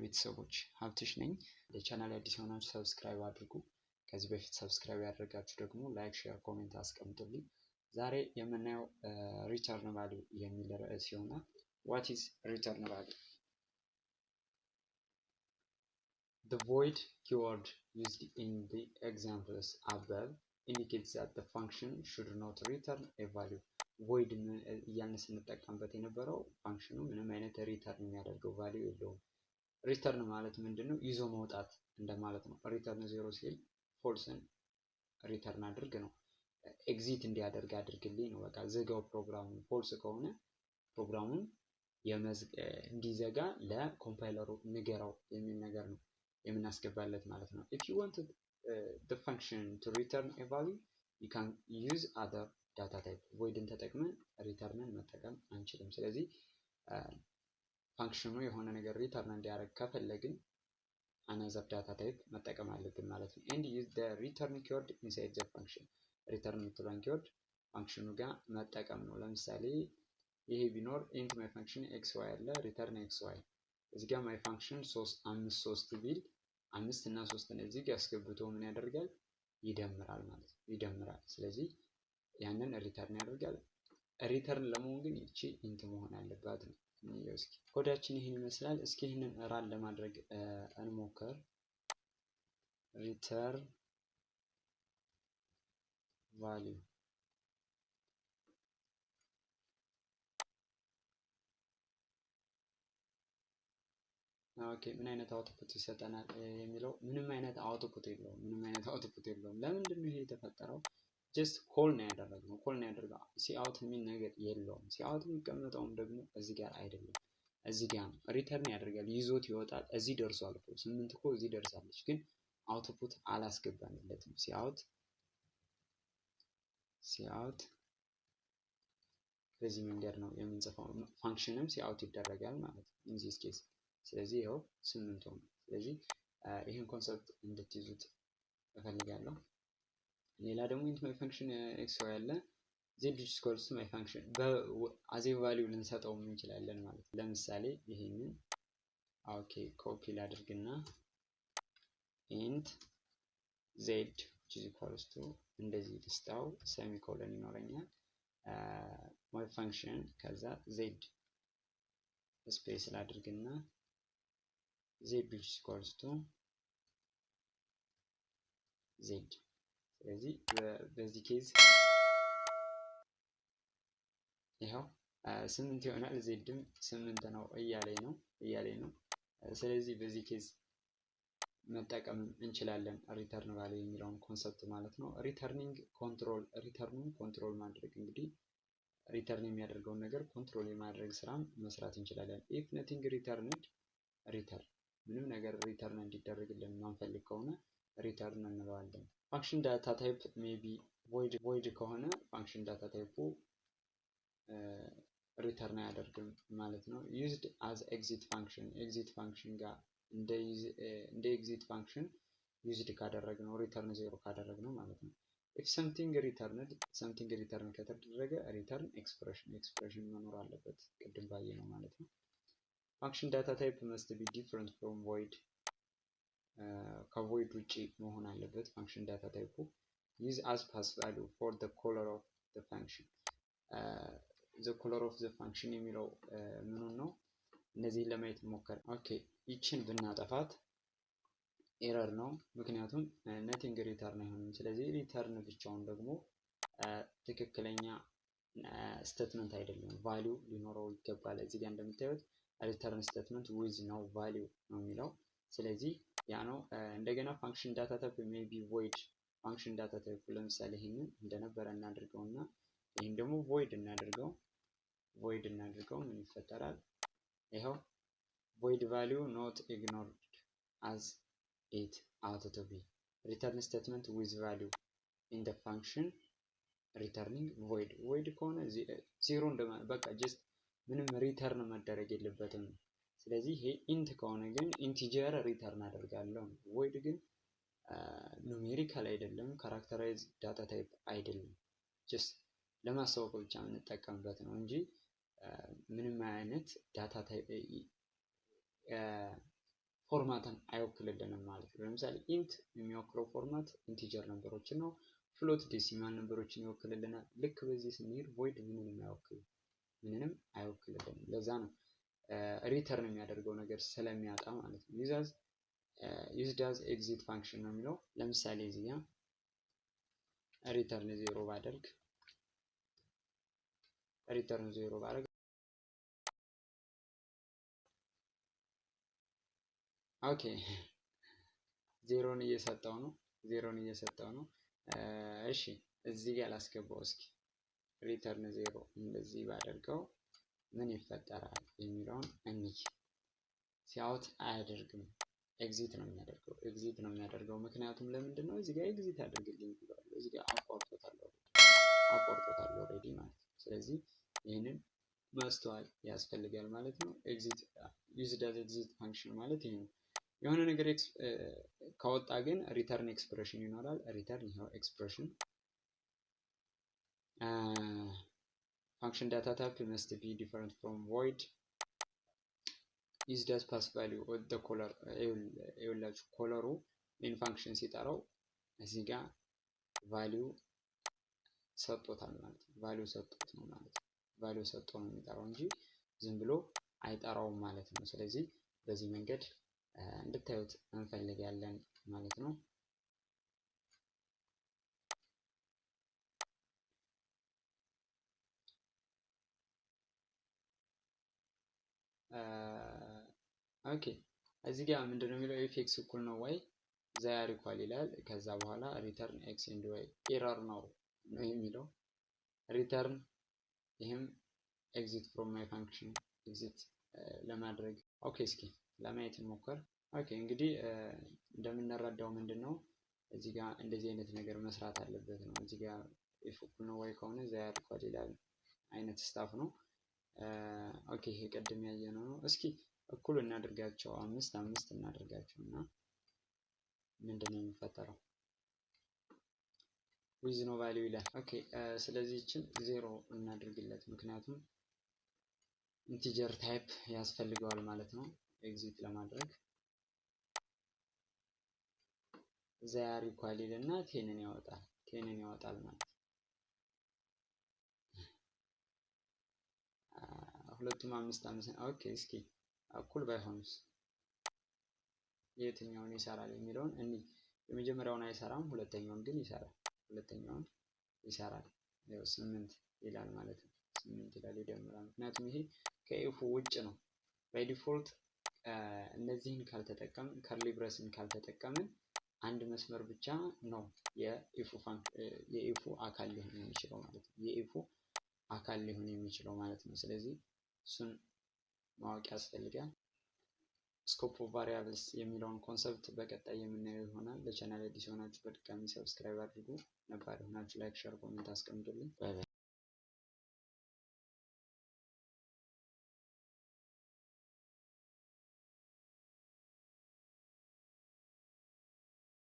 ቤተሰቦች ሀብትሽ ነኝ። ለቻናል አዲስ የሆናችሁ ሰብስክራይብ አድርጉ። ከዚህ በፊት ሰብስክራይብ ያደረጋችሁ ደግሞ ላይክ፣ ሼር፣ ኮሜንት አስቀምጡልኝ። ዛሬ የምናየው ሪተርን ቫልዩ የሚል ርዕስ ይሆናል። ዋት ኢዝ ሪተርን ቫልዩ? The void keyword used in the examples above indicates that the function should not return a value. void እያልን ስንጠቀምበት የነበረው ፋንክሽኑ ምንም አይነት ሪተርን የሚያደርገው ቫልዩ የለውም። ሪተርን ማለት ምንድነው? ይዞ መውጣት እንደማለት ነው። ሪተርን 0 ሲል ፎልስን ሪተርን አድርግ ነው። ኤግዚት እንዲያደርግ አድርግልኝ ነው። በቃ ዝጋው ፕሮግራሙን። ፎልስ ከሆነ ፕሮግራሙን እንዲዘጋ ለኮምፓይለሩ ንገረው የሚል ነገር ነው የምናስገባለት ማለት ነው። if you want the function to return a value you can use other data type. voidን ተጠቅመን ሪተርንን መጠቀም አንችልም። ስለዚህ ፋንክሽኑ የሆነ ነገር ሪተርን እንዲያደርግ ከፈለግን another data type መጠቀም አለብን ማለት ነው። and use the return keyword inside the function. return የምትለውን keyword ፋንክሽኑ ጋር መጠቀም ነው። ለምሳሌ ይሄ ቢኖር int my function xy አለ return xy። እዚህ ጋር my function 3 ቢል 5 እና 3 እዚህ ጋር አስገብቶ ምን ያደርጋል? ይደምራል ማለት ነው። ይደምራል። ስለዚህ ያንን ሪተርን ያደርጋል። ሪተርን ለመሆን ግን እቺ ኢንት መሆን አለባት ነው። እስኪ ኮዳችን ይሄን ይመስላል። እስኪ ይሄንን ራን ለማድረግ እንሞክር። ሪተርን ቫልዩ ኦኬ ምን አይነት አውትፑት ይሰጠናል የሚለው ምንም አይነት አውትፑት የለውም። ለምንድን ነው ይሄ የተፈጠረው? ጀስት ኮል ነው ያደረግነው። ሲአውት የሚል ነገር የለውም። ሲአውት የሚቀመጠውም ደግሞ እዚህ ጋር አይደለም፣ እዚህ ጋር ነው። ሪተርን ያደርጋል፣ ይዞት ይወጣል። እዚህ ደርሷል እኮ 8 እኮ እዚህ ደርሳለች፣ ግን አውትፑት አላስገባንለትም። ሲአውት በዚህ መንገድ ነው የምንጽፈው። ፋንክሽንም ሲአውት ይደረጋል ማለት ነው in this case። ስለዚህ ይኸው 8 ሆነ። ስለዚህ ይሄን ኮንሰፕት እንድትይዙት እፈልጋለሁ። ሌላ ደግሞ int my function xy ያለ z equals to my function በአዜ ቫልዩ ልንሰጠው እንችላለን ማለት ነው። ለምሳሌ ይሄንን ኦኬ ኮፒ ላድርግና int z equals to እንደዚህ ልስጣው፣ ሴሚኮሎን ይኖረኛል። my function ከዛ z ስፔስ ላድርግና z equals to z። ስለዚህ በዚህ ኬዝ ይሄው 8 ይሆናል። ዜድም 8 ነው እያለኝ ነው። ስለዚህ በዚህ ኬዝ መጠቀም እንችላለን ሪተርን ቫልዩ የሚለውን ኮንሰፕት ማለት ነው። ሪተርኑን ኮንትሮል ማድረግ እንግዲህ ሪተርን የሚያደርገውን ነገር ኮንትሮል የማድረግ ስራም መስራት እንችላለን። if nothing returned return ምንም ነገር ሪተርን እንዲደረግልን ማንፈልግ ከሆነ ሪተርን እንለዋለን። ፋንክሽን ዳታ ታይፕ ሜቢ void ከሆነ ፋንክሽን ዳታ ታይፑ ሪተርን አያደርግም ማለት ነው። used as exit function ጋር እንደ ኤግዚት ፋንክሽን ዩዝድ ካደረግነው ሪተርን 0 ካደረግነው ማለት ነው። if something return ከተደረገ ሪተርን ኤክስፕሬሽን መኖር አለበት፣ ቅድም ባየነው ማለት ነው። function data type must be different from void ከቮይድ ውጪ መሆን አለበት function data type። use as pass value for the color of the function the color of the function የሚለው ምኑን ነው? እነዚህን ለማየት ሞከር። ኦኬ ይችን ብናጠፋት ኤረር ነው፣ ምክንያቱም nothing return አይሆንም። ስለዚህ ሪተርን ብቻውን ደግሞ ትክክለኛ ስቴትመንት አይደለም፣ ቫልዩ ሊኖረው ይገባል። እዚህ ጋር እንደምታዩት ሪተርን ስቴትመንት ዊዝ ነው ቫልዩ ነው የሚለው። ስለዚህ ያ ነው። እንደገና ፋንክሽን ዳታ ታይፕ ሜይ ቢ ቮይድ። ፋንክሽን ዳታ ታይፕ ለምሳሌ ይሄንን እንደነበረ እናድርገውና ይሄን ደግሞ ቮይድ እናድርገው። ምን ይፈጠራል? ይሄው void value not ignored as it ought to be. return statement with value in the function returning void ከሆነ 0 እንደማለት በቃ ጀስት ምንም ሪተርን መደረግ የለበትም። ስለዚህ ይሄ ኢንት ከሆነ ግን ኢንቲጀር ሪተርን አደርጋለሁ። void ግን ኑሜሪካል አይደለም፣ ካራክተራይዝ ዳታ ታይፕ አይደለም። ጀስት ለማሳወቅ ብቻ የምንጠቀምበት ነው እንጂ ምንም አይነት ዳታ ታይፕ ፎርማትን አይወክልልንም ማለት ነው። ለምሳሌ ኢንት የሚወክለው ፎርማት ኢንቲጀር ነምበሮችን ነው። ፍሎት ዴሲማል ነምበሮችን ይወክልልናል። ልክ በዚህ ስንሄድ ቮይድ ምንንም አይወክልልንም። ለዛ ነው ሪተርን የሚያደርገው ነገር ስለሚያጣ ማለት ነው። ዩዝድ አዝ ኤግዚት ፋንክሽን ነው የሚለው። ለምሳሌ እዚህ ጋር ሪተርን 0 ባደርግ ኦኬ ዜሮን እየሰጠው ነው። እሺ እዚህ ጋር ላስገባው እስኪ ሪተርን 0 እንደዚህ ባደርገው ምን ይፈጠራል የሚለውን እንይ። ሲያውት አያደርግም፣ ኤግዚት ነው የሚያደርገው። ምክንያቱም ለምንድን ነው እዚህ ጋር ኤግዚት አድርግልኝ ብሏል። እዚህ ጋር አቋርጦታል ኦልሬዲ ማለት ነው። ስለዚህ ይህንን ማስተዋል ያስፈልጋል ማለት ነው። ዩዝድ አዝ ኤግዚት ፋንክሽን ማለት ይሄ ነው። የሆነ ነገር ካወጣ ግን ሪተርን ኤክስፕሬሽን ይኖራል። ሪተርን ይሄው ኤክስፕሬሽን function data type must be different from void used as pass value or the color ይኸውላችሁ ኮለሩ ሜን ፋንክሽን ሲጠራው እዚህ ጋር ቫልዩ ሰጥቶታል ማለት ነው። ቫልዩ ሰጥቶት ነው ማለት ነው። ቫልዩ ሰጥቶ ነው የሚጠራው እንጂ ዝም ብሎ አይጠራውም ማለት ነው። ስለዚህ በዚህ መንገድ እንድታዩት እንፈልጋለን ማለት ነው። ኦኬ እዚህ ጋር ምንድነው የሚለው ኤፍ ኤክስ እኩል ነው ዋይ ዛር ኢኳል ይላል። ከዛ በኋላ ሪተርን ኤክስ ኤንድ ዋይ ኤረር ነው የሚለው ሪተርን ይህም ኤግዚት ፍሮም ማይ ፋንክሽን ኤግዚት ለማድረግ ኦኬ እስኪ ለማየት እንሞክር። ኦኬ እንግዲህ እንደምንረዳው ምንድነው እዚህ ጋር እንደዚህ አይነት ነገር መስራት አለበት ነው። እዚህ ጋር ኤፍ እኩል ነው ዋይ ከሆነ ዛር ኢኳል ይላል አይነት ስታፍ ነው። ኦኬ ይሄ ቀድም ያየነው ነው። እስኪ እኩል እናድርጋቸው፣ 5 እናድርጋቸው እና ምንድነው የሚፈጠረው? ዊዝ ኖ ቫልዩ ይላል። ኦኬ ስለዚህ እችን 0 እናድርግለት፣ ምክንያቱም ኢንቲጀር ታይፕ ያስፈልገዋል ማለት ነው ኤግዚት ለማድረግ። ዛር ኢኳል ይልና ቴንን ያወጣል ማለት ነው። ሁለቱም 5 ኦኬ እስኪ እኩል ባይሆንስ የትኛውን ይሰራል የሚለውን እንይ። የመጀመሪያውን አይሰራም፣ ሁለተኛውን ግን ይሰራል። ያው 8 ይላል ማለት ነው። 8 ይላል ይደምራል። ምክንያቱም ይሄ ከኤፉ ውጭ ነው። ባይ ዲፎልት እነዚህን ካልተጠቀምን ከርሊ ብሬስን ካልተጠቀምን አንድ መስመር ብቻ ነው የኤፉ አካል ሊሆን የሚችለው ማለት ነው። ስለዚህ እሱን ማወቅ ያስፈልጋል። ስኮፕ ኦፍ ቫሪያብልስ የሚለውን ኮንሰፕት በቀጣይ የምናየው ይሆናል። ለቻናል አዲስ የሆናችሁ በድጋሚ ሰብስክራይብ አድርጉ። ነባር የሆናችሁ ላይክ፣ ሼር፣ ኮሜንት አስቀምጡልኝ።